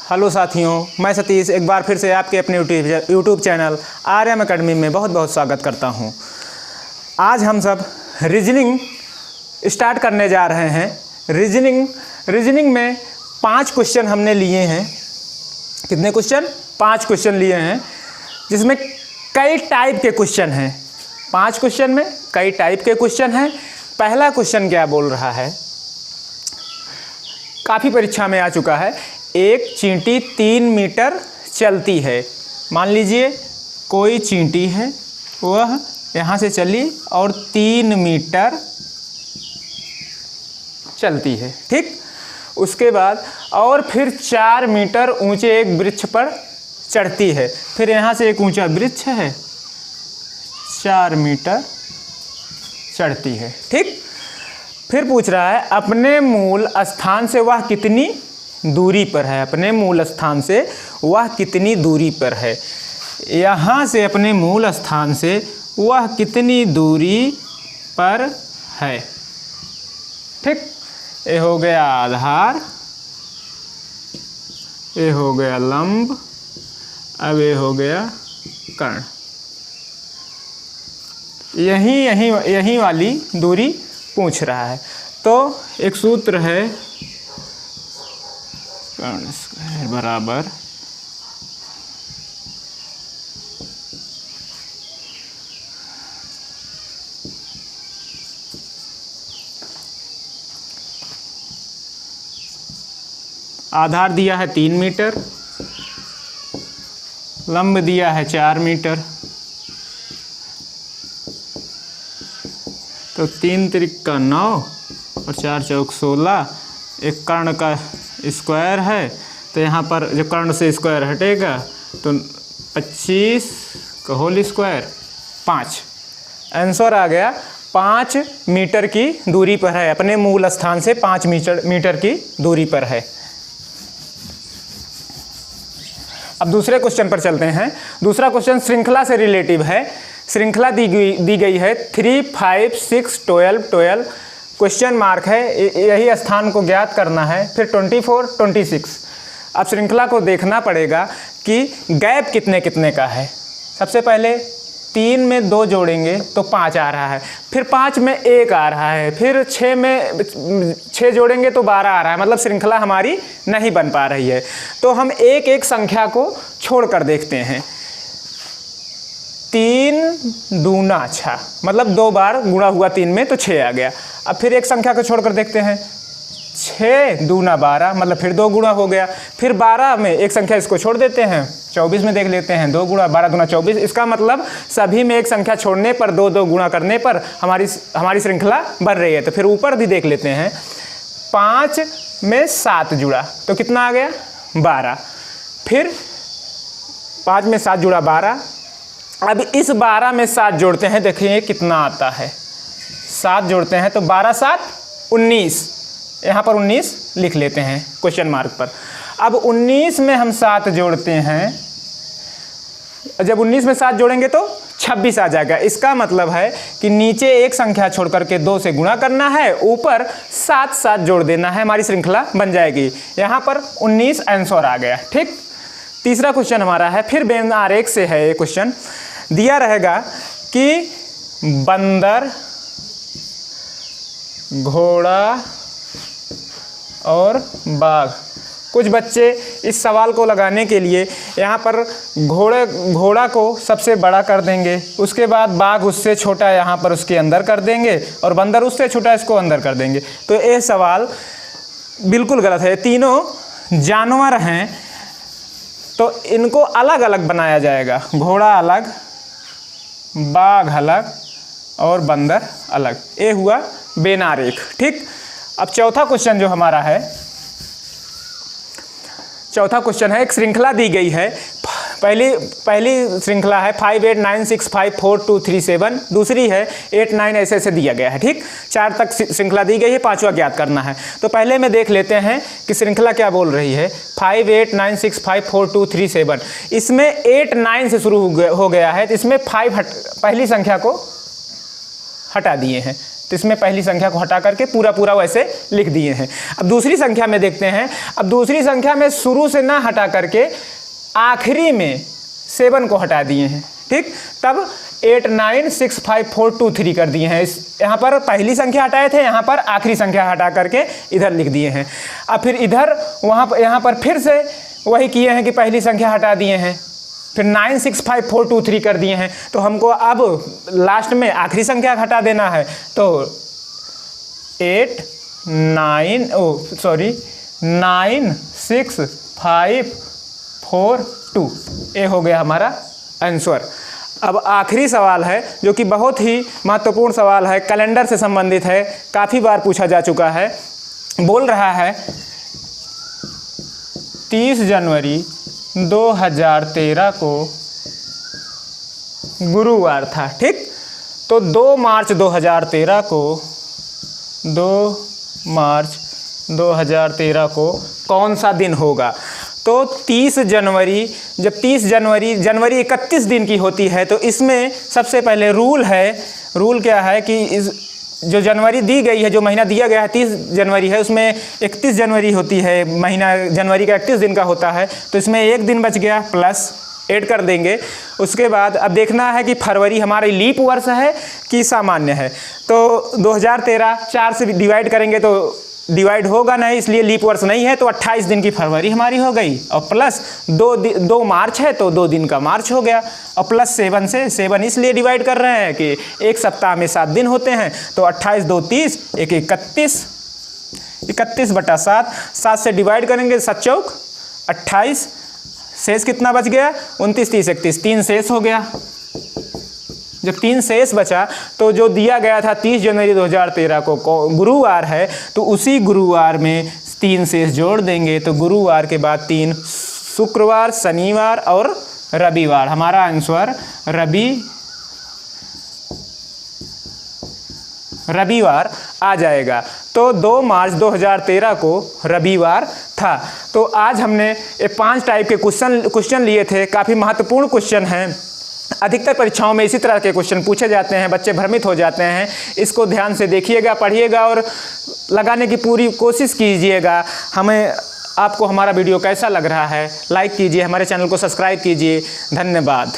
Hello साथियों, मैं सतीश एक बार फिर से आपके अपने यूट्यूब चैनल आर्यम अकेडमी में बहुत बहुत स्वागत करता हूं। आज हम सब रीजनिंग स्टार्ट करने जा रहे हैं। रीजनिंग में 5 क्वेश्चन हमने लिए हैं। कितने क्वेश्चन? 5 क्वेश्चन लिए हैं, जिसमें कई टाइप के क्वेश्चन हैं। 5 क्वेश्चन में कई टाइप के क्वेश्चन हैं। पहला क्वेश्चन क्या बोल रहा है, काफ़ी परीक्षा में आ चुका है। एक चींटी 3 मीटर चलती है। मान लीजिए कोई चींटी है, वह यहाँ से चली और 3 मीटर चलती है, ठीक। उसके बाद और फिर 4 मीटर ऊंचे एक वृक्ष पर चढ़ती है। फिर यहाँ से एक ऊंचा वृक्ष है, 4 मीटर चढ़ती है, ठीक। फिर पूछ रहा है अपने मूल स्थान से वह कितनी दूरी पर है। अपने मूल स्थान से वह कितनी दूरी पर है। यहाँ से अपने मूल स्थान से वह कितनी दूरी पर है, ठीक। ये हो गया आधार, ये हो गया लंब, अब ये हो गया कर्ण। यही वाली दूरी पूछ रहा है। तो एक सूत्र है, कर्ण स्क्वायर बराबर आधार दिया है 3 मीटर, लंब दिया है 4 मीटर, तो 3 त्रिक का 9 और 4 चौक 16। एक कर्ण का स्क्वायर है, तो यहाँ पर जो कर्ण से स्क्वायर हटेगा तो 25 का होल स्क्वायर 5। आंसर आ गया 5 मीटर की दूरी पर है। अपने मूल स्थान से 5 मीटर की दूरी पर है। अब दूसरे क्वेश्चन पर चलते हैं। दूसरा क्वेश्चन श्रृंखला से रिलेटिव है। श्रृंखला दी गई है 3, 5, 6, 12। क्वेश्चन मार्क है, यही स्थान को ज्ञात करना है। फिर 24, 26। अब श्रृंखला को देखना पड़ेगा कि गैप कितने कितने का है। सबसे पहले 3 में 2 जोड़ेंगे तो 5 आ रहा है, फिर 5 में 1 आ रहा है, फिर 6 में 6 जोड़ेंगे तो 12 आ रहा है। मतलब श्रृंखला हमारी नहीं बन पा रही है। तो हम एक एक संख्या को छोड़कर देखते हैं। 3 दूना 6, मतलब 2 बार गुणा हुआ 3 में तो 6 आ गया। अब फिर एक संख्या को छोड़कर देखते हैं, 6 दूना 12, मतलब फिर 2 गुणा हो गया। फिर 12 में एक संख्या इसको छोड़ देते हैं, 24 में देख लेते हैं, 2 गुणा 12 दूना 24। इसका मतलब सभी में एक संख्या छोड़ने पर 2 गुणा करने पर हमारी श्रृंखला बन रही है। तो फिर ऊपर भी देख लेते हैं, 5 में 7 जुड़ा तो कितना आ गया 12। फिर 5 में 7 जुड़ा 12। अब इस 12 में 7 जोड़ते हैं, देखिए कितना आता है। 7 जोड़ते हैं तो 12 7 19। यहाँ पर 19 लिख लेते हैं क्वेश्चन मार्क पर। अब 19 में हम 7 जोड़ते हैं, जब 19 में 7 जोड़ेंगे तो 26 आ जाएगा। इसका मतलब है कि नीचे एक संख्या छोड़ करके 2 से गुणा करना है, ऊपर 7 जोड़ देना है, हमारी श्रृंखला बन जाएगी। यहाँ पर 19 आंसर आ गया, ठीक। तीसरा क्वेश्चन हमारा है, फिर बेन आरेख से है। ये क्वेश्चन दिया रहेगा कि बंदर, घोड़ा और बाघ। कुछ बच्चे इस सवाल को लगाने के लिए यहाँ पर घोड़ा को सबसे बड़ा कर देंगे, उसके बाद बाघ उससे छोटा यहाँ पर उसके अंदर कर देंगे, और बंदर उससे छोटा इसको अंदर कर देंगे। तो ये सवाल बिल्कुल गलत है। तीनों जानवर हैं तो इनको अलग अलग बनाया जाएगा। घोड़ा अलग, बाघ अलग और बंदर अलग। ये हुआ बेन आरेख, ठीक। अब चौथा क्वेश्चन जो हमारा है, चौथा क्वेश्चन है, एक श्रृंखला दी गई है। पहली श्रृंखला है 5, 8, 9, 6, 5, 4, 2, 3, 7। दूसरी है 8, 9, ऐसे दिया गया है, ठीक। 4 तक श्रृंखला दी गई है, 5वां ज्ञात करना है। तो पहले में देख लेते हैं कि श्रृंखला क्या बोल रही है। 5, 8, 9, 6, 5, 4, 2, 3, 7। इसमें 8, 9 से शुरू हो गया है, तो इसमें 5 पहली संख्या को हटा दिए हैं, तो इसमें पहली संख्या को हटा करके पूरा वैसे लिख दिए हैं। अब दूसरी संख्या में देखते हैं। अब दूसरी संख्या में शुरू से ना हटा करके आखिरी में 7 को हटा दिए हैं, ठीक। तब 8 9 6 5 4 2 3 कर दिए हैं। यहाँ पर पहली संख्या हटाए थे, यहाँ पर आखिरी संख्या हटा करके इधर लिख दिए हैं। अब फिर इधर यहाँ पर फिर से वही किए हैं कि पहली संख्या हटा दिए हैं, फिर 9 6 5 4 2 3 कर दिए हैं। तो हमको अब लास्ट में आखिरी संख्या हटा देना है, तो 9 6 5 4 2 ये हो गया हमारा आंसर। अब आखिरी सवाल है जो कि बहुत ही महत्वपूर्ण सवाल है, कैलेंडर से संबंधित है, काफ़ी बार पूछा जा चुका है। बोल रहा है 30 जनवरी 2013 को गुरुवार था, ठीक। तो 2 मार्च 2013 को कौन सा दिन होगा? तो 30 जनवरी, जब 30 जनवरी 31 दिन की होती है, तो इसमें सबसे पहले रूल क्या है कि इस जो जनवरी दी गई है, जो महीना दिया गया है 30 जनवरी है, उसमें 31 जनवरी होती है, महीना जनवरी का 31 दिन का होता है। तो इसमें एक दिन बच गया, प्लस ऐड कर देंगे। उसके बाद अब देखना है कि फरवरी हमारा लीप वर्ष है कि सामान्य है। तो 2013 4 से डिवाइड करेंगे तो डिवाइड होगा नहीं, इसलिए लीप वर्ष नहीं है, तो 28 दिन की फरवरी हमारी हो गई। और प्लस 2 मार्च है तो 2 दिन का मार्च हो गया। और प्लस 7 से 7 इसलिए डिवाइड कर रहे हैं कि एक सप्ताह में 7 दिन होते हैं। तो 28 2 30 1 31 बटा 7, 7 से डिवाइड करेंगे 7 चौक 28, शेष कितना बच गया? 29 30 31, 3 शेष हो गया। जब 3 शेष बचा तो जो दिया गया था 30 जनवरी 2013 को गुरुवार है, तो उसी गुरुवार में 3 शेष जोड़ देंगे। तो गुरुवार के बाद 3 शुक्रवार, शनिवार और रविवार, हमारा आंसर रविवार आ जाएगा। तो 2 मार्च 2013 को रविवार था। तो आज हमने ये 5 टाइप के क्वेश्चन लिए थे, काफ़ी महत्वपूर्ण क्वेश्चन हैं। अधिकतर परीक्षाओं में इसी तरह के क्वेश्चन पूछे जाते हैं, बच्चे भ्रमित हो जाते हैं। इसको ध्यान से देखिएगा, पढ़िएगा और लगाने की पूरी कोशिश कीजिएगा। आपको हमारा वीडियो कैसा लग रहा है, लाइक कीजिए, हमारे चैनल को सब्सक्राइब कीजिए। धन्यवाद।